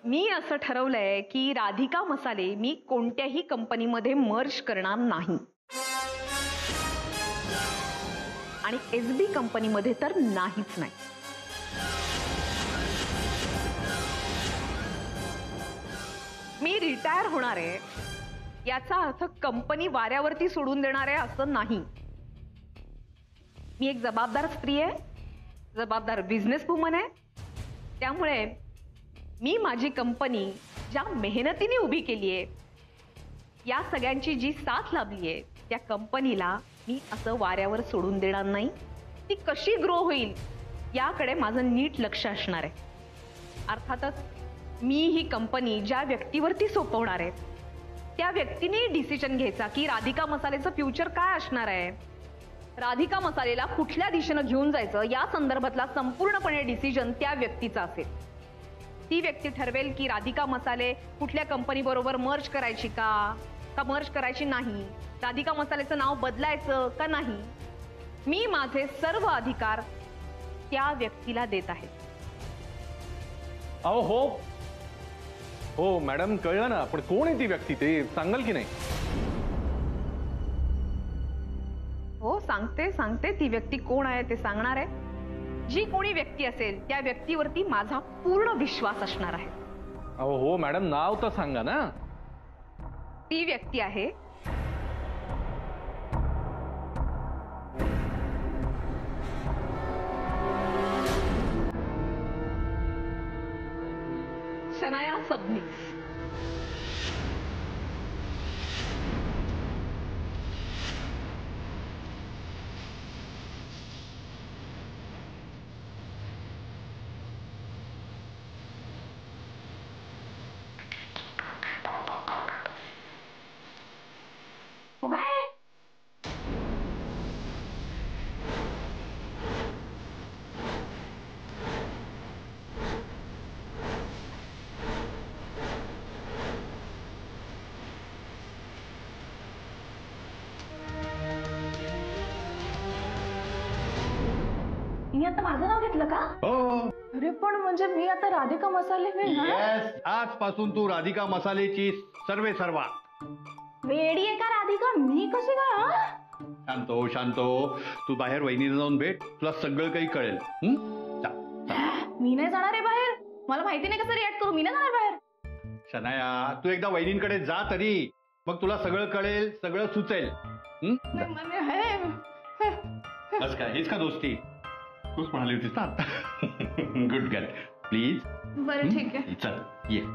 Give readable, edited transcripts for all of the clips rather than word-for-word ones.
मी असं ठरवलंय की राधिका मसाले मी कोणत्याही कंपनीमध्ये मर्ज करणार नाही आणि एसबी कंपनीमध्ये तर नाहीच नाही. मी रिटायर होणार आहे याचा अर्थ कंपनी वाऱ्यावरती सोडून देणार आहे असं नाही. मी एक जबाबदार स्त्री आहे, जबाबदार बिझनेस वुमन आहे. त्यामुळे मी माझी कंपनी ज्या मेहनतीने उभी केली आहे, या सगळ्यांची जी साथ लाभली आहे, त्या कंपनीला मी असं वाऱ्यावर सोडून देणार नाही. ती कशी ग्रो होईल याकडे माझं नीट लक्ष असणार आहे. अर्थातच मी ही कंपनी ज्या व्यक्तीवरती सोपवणार आहे त्या व्यक्तीने डिसिजन घ्यायचा की राधिका मसालेचं फ्युचर काय असणार आहे, राधिका मसालेला कुठल्या दिशेनं घेऊन जायचं या संदर्भातला संपूर्णपणे डिसिजन त्या व्यक्तीचा असेल. ती व्यक्ती ठरवेल की राधिका मसाले कुठल्या कंपनी बरोबर मर्ज करायची का मर्ज करायची नाही, राधिका मसालेचं नाव बदलायचं का नाही. मी माझे सर्व अधिकार त्या व्यक्तीला देत आहे. अहो हो हो मॅडम, कळलं ना, पण कोण आहे ती व्यक्ती ते सांगाल की नाही? हो सांगते ती व्यक्ती कोण आहे ते सांगणार आहे. जी कोणी व्यक्ती असेल त्या व्यक्तीवरती माझा पूर्ण विश्वास असणार आहे. अहो हो मॅडम, नाव तर सांगा ना. ती व्यक्ती आहे शनाया सबनीस. मी आता माझं नाव घेतलं का? हो. अरे पण म्हणजे मी आता राधिका मसाले येस, आजपासून तू राधिका मसालेची सर्वे सर्वा. वेडी आहे का राधिका? मी कशी काय? शांतो, तू बाहेर वहिनीला जाऊन भेट, तुला सगळं काही कळेल. जा. मी नाही जाणार आहे बाहेर. मला माहिती नाही कसं रिॲक्ट करू. मी नाही जाणार बाहेर. शनाया, तू एकदा वहिनींकडे जा तरी, मग तुला सगळं कळेल, सगळं सुचेल. बस काय, हेच का दोस्ती? तूच म्हणाली होतीस ना आता. Good girl, please. बरं ठीक आहे. चल ये.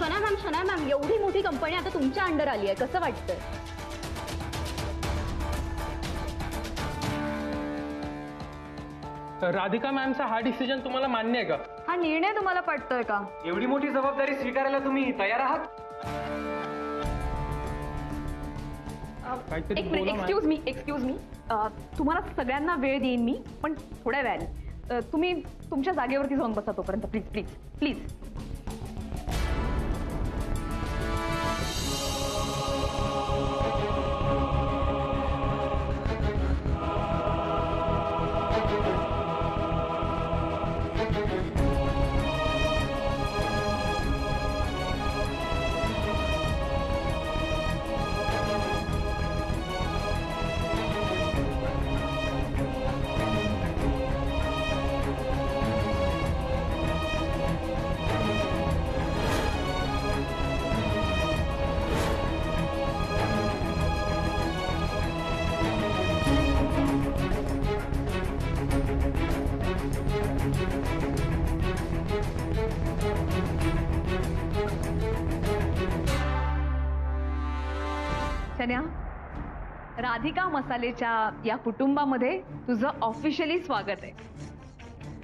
शना मॅम एवढी मोठी कंपनी आता तुमच्या अंडर आली आहे, कसं वाटतंय? राधिका मॅमचा हा डिसिजन तुम्हाला मान्य आहे का? हा निर्णय तुम्हाला पटतोय का? एवढी मोठी जबाबदारी स्वीकारायला तुम्ही तयार आहात? काहीतरी एक मिनिट, बोला, एक्सक्यूज मी तुम्हाला सगळ्यांना वेळ देईन मी, पण थोड्या वेळाने. तुम्ही तुमच्या जागेवरती जाऊन बसा तोपर्यंत, प्लीज प्लीज प्लीज. शन्या, राधिका मसालेच्या या कुटुंबामध्ये तुझं ऑफिशियली स्वागत आहे.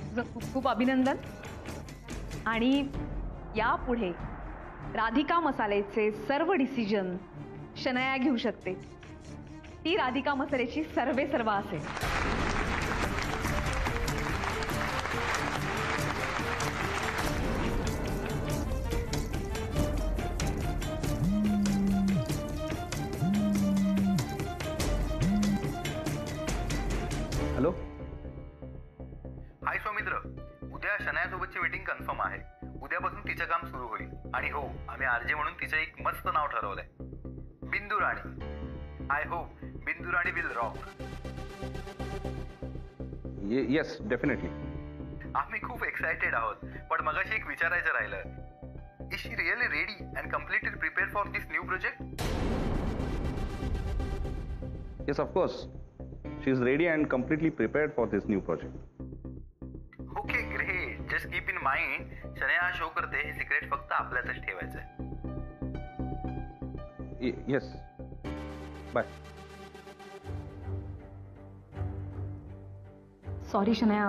तुझं खूप खूप अभिनंदन. आणि यापुढे राधिका मसालेचे सर्व डिसिजन शनया घेऊ शकते. ती राधिका मसालेची सर्वेसर्वा असेल. हॅलो. हाय सौमित्र, उद्या शनायासोबतची मीटिंग कन्फर्म आहे. उद्यापासून तिचं काम सुरू होईल. आणि हो, आम्ही आरजे म्हणून तिचं एक मस्त नाव ठरवलंय, बिंदू राणी. I hope Bindu Rani will rock. Yes, definitely. आम्ही खूप एक्सायटेड आहोत. पण मगाशी एक विचारायचं राहिलं. Is she really ready and completely prepare for this new project? Yes, of course. She is ready and completely prepared for this new project. Okay, great. Just keep in mind, Shanaya show करते हे secret फक्त आपल्यातच ठेवायचंय. Yes, bye. Sorry Shanaya,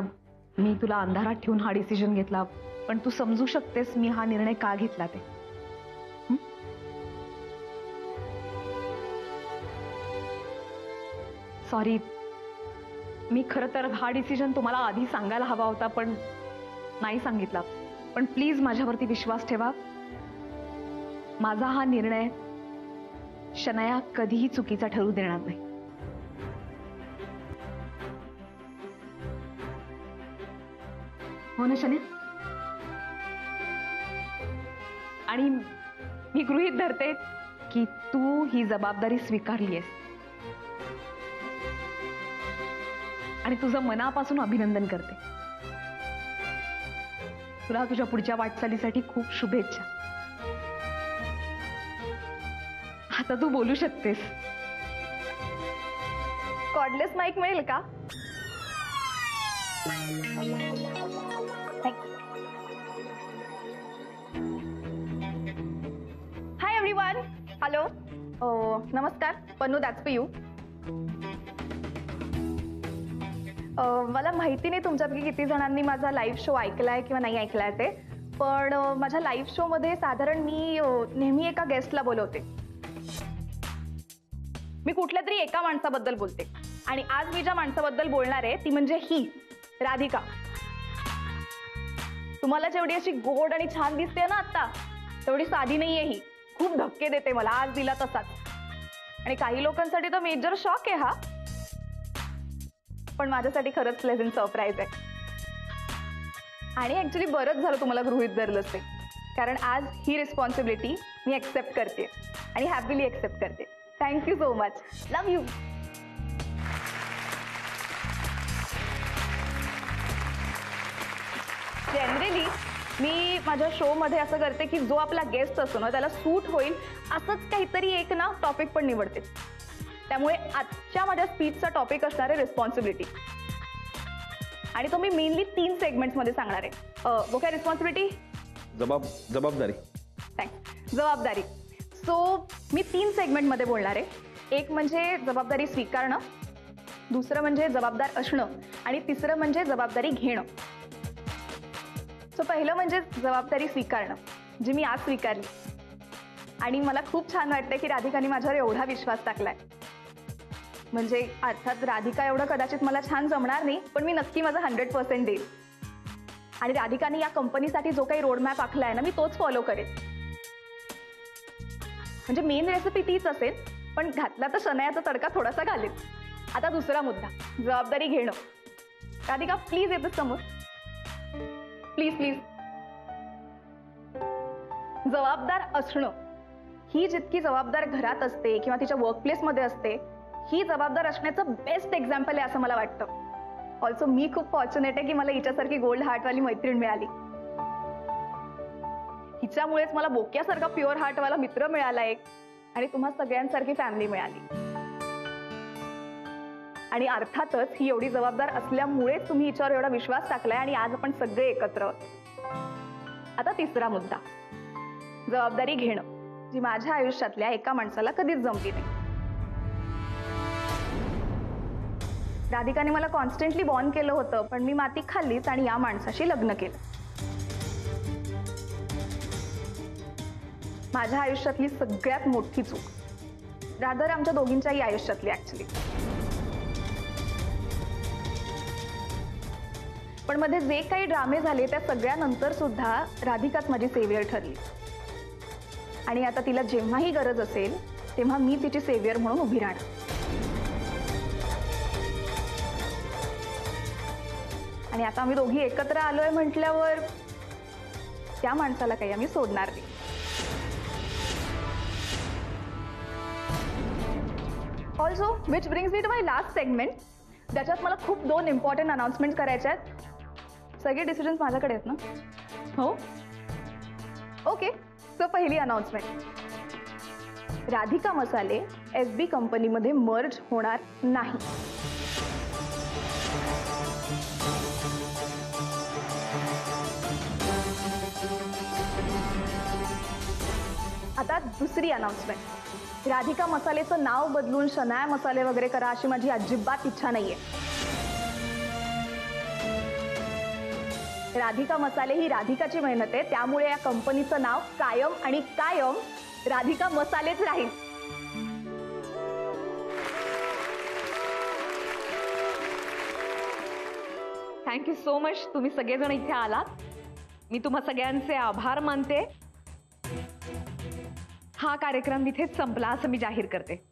मी तुला अंधारात ठेवून हा डिसिजन घेतला, पण तू समजू शकतेस मी हा निर्णय का घेतला ते. सॉरी, मी खरं तर हा डिसिजन तुम्हाला आधी सांगायला हवा होता, पण नाही सांगितला. पण प्लीज माझ्यावरती विश्वास ठेवा. माझा हा निर्णय शनया कधीही चुकीचा ठरू देणार नाही. हो ना शनया? आणि मी गृहीत धरते की तू ही जबाबदारी स्वीकारली आहेस. आणि तुझं मनापासून अभिनंदन करते. तुला तुझ्या पुढच्या वाटचालीसाठी खूप शुभेच्छा. आता तू बोलू शकतेस. कॉर्डलेस माईक मिळेल का? Hi everyone. हॅलो. नमस्कार. Pannu, that's for you. मला माहिती नाही तुमच्यापैकी किती जणांनी माझा लाईव्ह शो ऐकलाय किंवा नाही ऐकलाय ते, पण माझ्या लाईव्ह शो मध्ये साधारण मी नेहमी एका गेस्टला बोलवते. मी कुठल्या तरी एका माणसाबद्दल बोलते. आणि आज मी ज्या माणसाबद्दल बोलणार आहे ती म्हणजे ही राधिका. तुम्हाला जेवढी अशी गोड आणि छान दिसते ना आता, तेवढी साधी नाहीये ही. खूप धक्के देते मला, आज दिला तसाच. आणि काही लोकांसाठी तर मेजर शॉक आहे हा, पण माझ्यासाठी खरंच प्लेझंट सरप्राईज आहे. आणि ऍक्च्युली बरंच झालं तुम्हाला गृहीत धरलंच ते, कारण आज ही रिस्पॉन्सिबिलिटी मी एक्सेप्ट करते आणि हॅपीली एक्सेप्ट करते. Thank you so much. Love you. Generally मी माझ्या शो मध्ये असं करते की जो आपला गेस्ट असतो ना त्याला सूट होईल असंच काहीतरी एक ना टॉपिक पण निवडते. त्यामुळे आजच्या माझ्या स्पीचचा टॉपिक असणार आहे रिस्पॉन्सिबिलिटी. आणि तो मी मेनली 3 सेगमेंट्स मध्ये सांगणार आहे. काय रिस्पॉन्सिबिलिटी? जबाबदारी. थँक्स. जबाबदारी. सो मी 3 सेगमेंटमध्ये बोलणार आहे. एक म्हणजे जबाबदारी स्वीकारणं, दुसरं म्हणजे जबाबदार असणं आणि तिसरं म्हणजे जबाबदारी घेणं. सो पहिलं म्हणजे जबाबदारी स्वीकारणं, जी मी आज स्वीकारली. आणि मला खूप छान वाटतंय की राधिकाने माझ्यावर एवढा विश्वास टाकलाय. म्हणजे अर्थात राधिका एवढं कदाचित मला छान जमणार नाही, पण मी नक्की माझा 100% देईल. आणि राधिकाने या कंपनीसाठी जो काही रोडमॅप आखलाय ना, मी तोच फॉलो करेन. म्हणजे मेन रेसिपी तीच असेल, पण घातला तर शनायाचा तडका थोडासा घालेल. आता दुसरा मुद्दा, जबाबदारी घेणं. राधिका प्लीज येतं समोर, प्लीज प्लीज. जबाबदार असणं ही जितकी जबाबदार घरात असते किंवा तिच्या वर्कप्लेसमध्ये असते, ही जबाबदार असण्याचं बेस्ट एक्झाम्पल आहे असं मला वाटतं. ऑल्सो मी खूप फॉर्च्युनेट आहे की मला हिच्यासारखी गोल्ड हार्टवाली मैत्रीण मिळाली. हिच्यामुळेच मला बोक्यासारखा प्युअर हार्टवाला मित्र मिळाला एक, आणि तुम्हा सगळ्यांसारखी फॅमिली मिळाली. आणि अर्थातच ही एवढी जबाबदार असल्यामुळेच तुम्ही हिच्यावर एवढा विश्वास टाकलाय आणि आज आपण सगळे एकत्र आहोत. आता तिसरा मुद्दा, जबाबदारी घेणं, जी माझ्या आयुष्यातल्या एका माणसाला कधीच जमली नाही. राधिकाने मला कॉन्स्टंटली बॉर्न केलं होतं, पण मी माती खाल्लीच आणि या माणसाशी लग्न केलं. माझ्या आयुष्यातली सगळ्यात मोठी चूक, रादर आमच्या दोघींच्याही आयुष्यातली ऍक्च्युली. पण मध्ये जे काही ड्रामे झाले त्या सगळ्यानंतर सुद्धा राधिकाच माझी सेवियर ठरली. आणि आता तिला जेव्हाही गरज असेल तेव्हा मी तिची सेवियर म्हणून उभी राहणार. आणि आता आम्ही दोघी एकत्र आलोय म्हटल्यावर त्या माणसाला काही आम्ही सोडणार नाही. Also which brings me to my last segment, ज्याच्यात मला खूप 2 इम्पॉर्टंट अनाउन्समेंट करायचे आहेत. सगळे डिसिजन्स माझ्याकडे आहेत ना? हो, ओके. सो पहिली अनाउन्समेंट, राधिका मसाले FB कंपनीमध्ये मर्ज होणार नाही. आता दुसरी अनाउन्समेंट, राधिका मसालेचं नाव बदलून शनाया मसाले वगैरे करा अशी माझी अजिबात इच्छा नाहीये. राधिका मसाले ही राधिकाची मेहनत आहे, त्यामुळे या कंपनीचं नाव कायम आणि कायम राधिका मसालेच राहील. थँक्यू सो मच, तुम्ही सगळेजण इथे आलात. मी तुम्हा सगळ्यांचे आभार मानते. हा कार्यक्रम इथेच संपला असं मी जाहीर करते.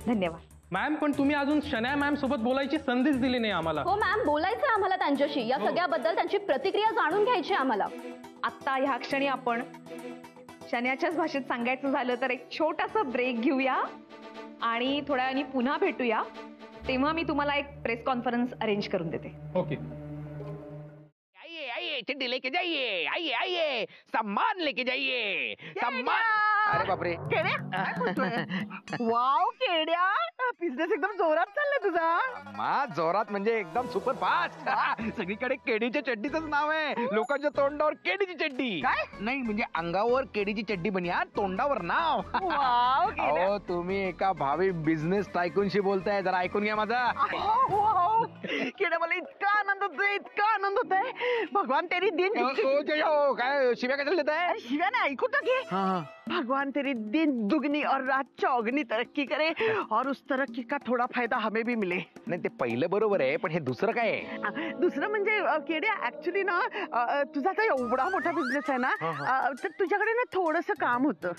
धन्यवाद. मॅम, पण तुम्ही अजून शनाया मॅम सोबत बोलायची संधीच दिली नाही आम्हाला. हो मॅम, बोलायचं आम्हाला त्यांच्याशी. या सगळ्याबद्दल त्यांची प्रतिक्रिया जाणून घ्यायची आम्हाला. आत्ता ह्या क्षणी आपण शनायाच्याच भाषेत सांगायचं झालं तर एक छोटासा ब्रेक घेऊया आणि थोड्या वेळाने पुन्हा भेटूया. तेव्हा मी तुम्हाला एक प्रेस कॉन्फरन्स अरेंज करून देते. ओके. आइए आइए, चिट्ठी लेके जाइए. आइए आइए, सम्मान लेके जाइए. सम्मान. अरे बापरे. वाव केड्या, बिझनेस एकदम जोरात चाललाय तुझा. जोरात म्हणजे एकदम सुपर फास्ट. सगळीकडे केडीच्या चड्डीचंच नाव आहे. लोकांच्या तोंडावर केडीची चड्डी. काय? नाही म्हणजे अंगावर केडीची चड्डी बनिया, तोंडावर नाव. वाव केड्या. अहो, तुम्ही एका भावी बिझनेस टायकूनशी बोलताय. जरा ऐकून घ्या माझा. वाव केड्या, मला इतका आनंद होतोय, इतका आनंद होतोय. भगवान तेरी दिन काय शिव्या कशाला देत आहे? शिव्या नाही, ऐकू तर घे. भगवान तेरी दिन दुगनी और रात चौगनी तरक्की करे और उस तरक्की का थोडा फायदा हमें भी मिले. नाही, ते पहिलं बरोबर आहे, पण हे दुसरं काय आहे? दुसरं म्हणजे केड्या, ऍक्च्युली ना तुझा आता एवढा मोठा बिझनेस आहे ना, तर तुझ्याकडे ना थोडंसं काम होतं.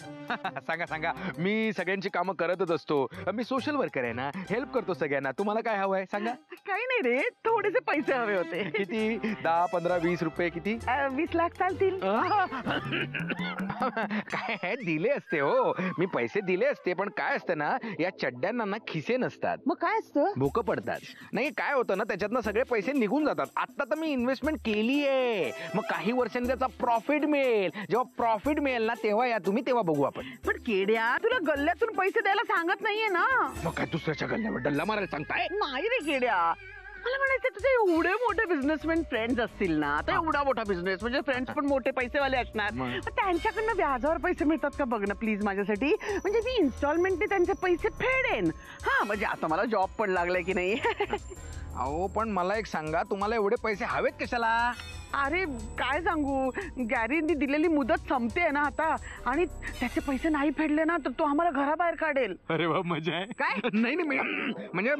सांगा सांगा. मी सगळ्यांची कामं करतच असतो. मी सोशल वर्कर आहे ना, हेल्प करतो सगळ्यांना. तुम्हाला काय हवंय सांगा. काही नाही रे, थोडेसे पैसे हवे होते. किती? 10, 15, 20 रुपये किती? 20 लाख चालतील. काय दिले असते हो, मी पैसे दिले असते, पण काय असतं ना, या चड्ड्यांना ना खिसे नसतात. मग काय असतं? भूक पडतात. नाही, काय होतं ना, त्याच्यातनं सगळे पैसे निघून जातात. आता तर मी इन्व्हेस्टमेंट केली आहे, मग काही वर्षांनी त्याचा प्रॉफिट मिळेल. जेव्हा प्रॉफिट मिळेल ना, तेव्हा या तुम्ही, तेव्हा बघू आपण. पण केड्या, तुला गल्ल्यातून पैसे द्यायला सांगत नाहीये ना. मग काय दुसऱ्याच्या गल्ल्यावर डल्ला मारायला सांगताय? नाही रे केड्या, मला म्हणायचं तुझे एवढे मोठे बिझनेसमॅन फ्रेंड्स असतील ना, तर एवढा मोठा बिझनेस म्हणजे फ्रेंड्स पण मोठे पैसेवाले असणार, मग? मग त्यांच्याकडनं व्याजावर पैसे मिळतात का बघ ना प्लीज माझ्यासाठी. म्हणजे मी इन्स्टॉलमेंटने त्यांचे पैसे फेडेन. हा म्हणजे आता मला जॉब पण लागलाय की नाही. अहो पण मला एक सांगा, तुम्हाला एवढे पैसे हवेत कशाला? अरे काय सांगू, गॅरीनी दिलेली मुदत संपते ना आता, आणि त्याचे पैसे नाही फेडले ना तर तो आम्हाला घराबाहेर काढेल. अरे वा, मजा आहे. काय? नाही नाही म्हणजे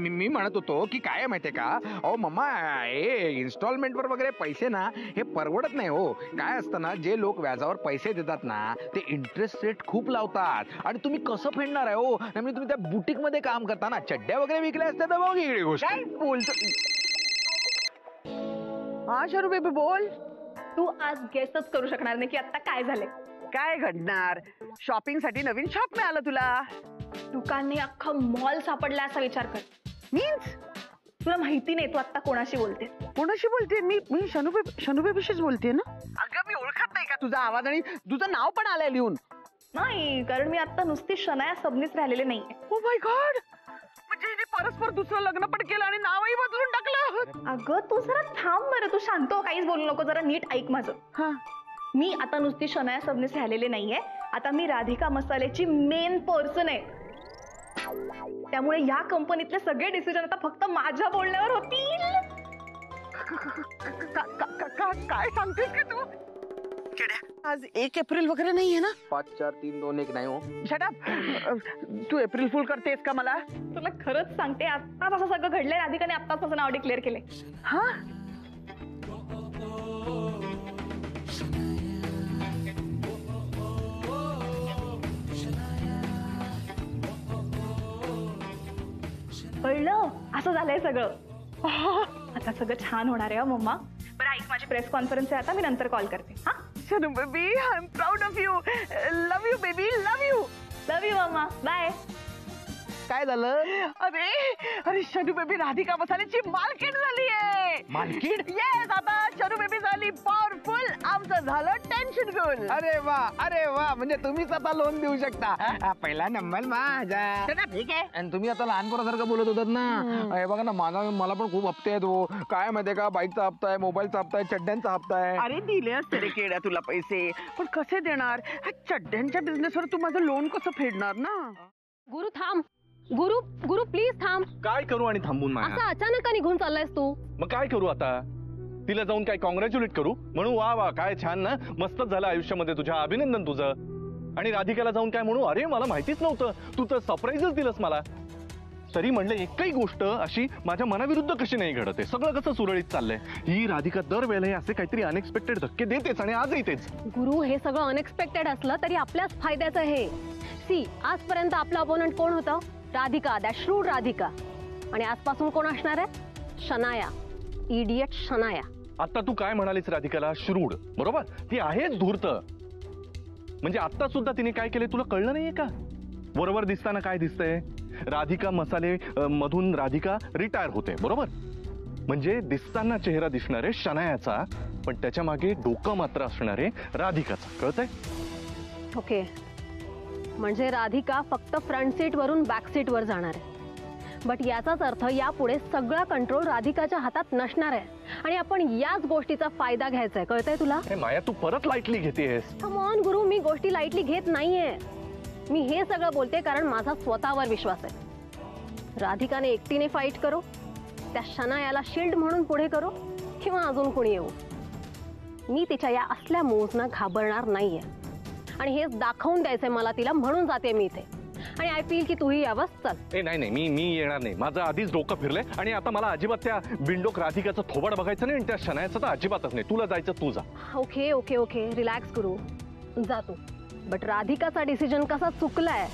मी म्हणत होतो की काय माहितीये का, अहो मम्मा, हे इन्स्टॉलमेंट वर वगैरे पैसे ना हे परवडत नाही हो. काय असतं ना, जे लोक व्याजावर पैसे देतात ना ते इंटरेस्ट रेट खूप लावतात, आणि तुम्ही कसं फेडणार आहे हो. म्हणजे तुम्ही त्या बुटीक मध्ये काम करता ना, चड्ड्या वगैरे विकल्या असत्या तर बघ इकडे गोष्ट. काय बोलतो? हा शरू बेबी बोल. तू आज गेसच करू शकणार नाही की आता काय झालंय. काय घडणार? शॉपिंग साठी नवीन शॉप मिळालं तुला. दुकान नाही, अख्खा मॉल सापडला असा विचार कर. मीन्स तुला माहिती नाही तू आता कोणाशी बोलते. कोणाशी बोलते? मी शनू बेबीशीच बोलते ना. अगं मी ओळखत नाही का तुझा आवाज, आणि तुझं नाव पण आलंय लिहून. नाही, कारण मी आता नुसती शनाया सबनीच राहिलेले नाहीये. ओ माय गॉड, म्हणजे हिने परस्पर दुसरं लग्न पण केलं आणि नावही बदलून टाकलं. अगं तू जरा थांब बरं, तू शांत हो, काहीच बोलू नको, जरा नीट ऐक माझं. हा, मी आता नुसती शनाया सबनीच राहिलेले नाहीये. आता मी राधिका मसालेची मेन पर्सन आहे. त्यामुळे या कंपनीतले सगळे डिसिजन आता फक्त माझ्या बोलण्यावर होतील. काय सांगतेस का तू? आज 1 एप्रिल वगैरे नाहीये ना? 5 4 3 2 1 नाही हो. Shut up. तू एप्रिल फुल करतेस का मला? तुला खरंच सांगते, आत्ताच असं सगळं घडलंय. राधिकाने आत्ताच माझं नाव डिक्लेअर केलंय. हा, कळलं? असं झालंय सगळं. आता सगळं छान होणार आहे मम्मा. बरं ऐक, माझी प्रेस कॉन्फरन्स आहे आता, मी नंतर कॉल करते. हा, Shanu baby, I am proud of you. Love you baby, love you. Love you mama, bye. काय झालं? अरे शनू बेबी राधिका मसाल्याची मालकीण झाली आहे. मालकीण? येस, आता शनू बेबी झाली पॉवरफुल, आमचं झालं टेन्शन गुल. अरे वा, म्हणजे तुम्हीच आता लोन देऊ शकता. पहिला नंबर माझा. ठीक आहे. आणि तुम्ही आता लहानपणासारखं बोलत होतात ना. हे बघा ना, मला पण खूप हप्ते आहेत हो. काय माहितीये का, बाईकचा हप्ता आहे, मोबाईलचा हप्ता आहे, चड्ड्यांचा हप्ता आहे. अरे दिले असते रे केड्या तुला पैसे, पण कसे देणार? ह्या चड्ड्यांच्या बिझनेसवर तू माझं लोन कसं फेडणार ना? गुरु थांब. गुरु प्लीज थांब. काय करू आणि थांबून असं माया? अचानक का निघून चाललायस तू? मग काय करू आता? तिला जाऊन काय कॉंग्रॅच्युलेट करू, म्हणू वा वा काय छान ना, मस्तच झालं आयुष्यामध्ये तुझ्या, अभिनंदन तुझं. आणि राधिकाला जाऊन काय म्हणू, अरे मला माहितीच नव्हतं, तू तर सरप्राईजच दिलंस मला. तरी म्हणलं एकही गोष्ट अशी माझ्या मनाविरुद्ध कशी नाही घडते, सगळं कसं सुरळीत चाललंय. ही राधिका दरवेळेला असे काहीतरी अनएक्सपेक्टेड धक्के देतेच, आणि आजही तेच. गुरु, हे सगळं अनएक्सपेक्टेड असलं तरी आपल्याच फायद्याचं हे. सी, आजपर्यंत आपला अपोनंट कोण होतं? Radhika, that shrewd Radhika. आणि आजपासून कोण असणार आहे? शनाया, इडियट शनाया. आता तू काय म्हणालीस राधिकाला? श्रूड, बरोबर. ती आहेच धूर्त. म्हणजे आता सुद्धा तिने काय केले तुला कळलं नाहीये का? बरोबर दिसताना काय दिसतंय? राधिका मसाले मधून राधिका रिटायर होते, बरोबर. म्हणजे दिसताना चेहरा दिसणारे शनायाचा, पण त्याच्या मागे डोकं मात्र असणारे राधिकाचा. कळतंय? ओके, म्हणजे राधिका फक्त फ्रंट सीट वरून बॅक सीट वर जाणार आहे. बट याचाच अर्थ यापुढे सगळा कंट्रोल राधिकाच्या हातात नसणार आहे, आणि आपण याच गोष्टीचा फायदा घ्यायचा आहे. कळतंय तुला? माया, तू परत लाईटली घेतेस. कम ऑन गुरु, मी गोष्टी लाईटली घेत नाहीये. मी हे सगळं बोलते कारण माझा स्वतःवर विश्वास आहे. राधिकाने एकटीने फाईट करो, त्या शनायाला शिल्ड म्हणून पुढे करो, किंवा अजून कोणी येऊ, मी तिच्या या असल्या मोजना घाबरणार नाहीये. आणि हेच दाखवून द्यायचंय मला तिला, म्हणून जाते मी इथे. आणि आय फील की तूही यावंच. चल. नाही, मी येणार नाही. माझं आधीच डोकं फिरलंय, आणि आता मला अजिबात त्या बिंडोक राधिकाचं थोबाड बघायचं नाही, आणि त्या शनायाचं तर अजिबातच नाही. तुला जायचं तू जा. ओके ओके ओके, रिलॅक्स करू, जा तू. बट राधिकाचा डिसिजन कसा चुकलाय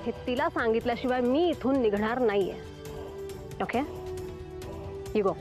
हे तिला सांगितल्याशिवाय मी इथून निघणार नाहीये. Okay, you go.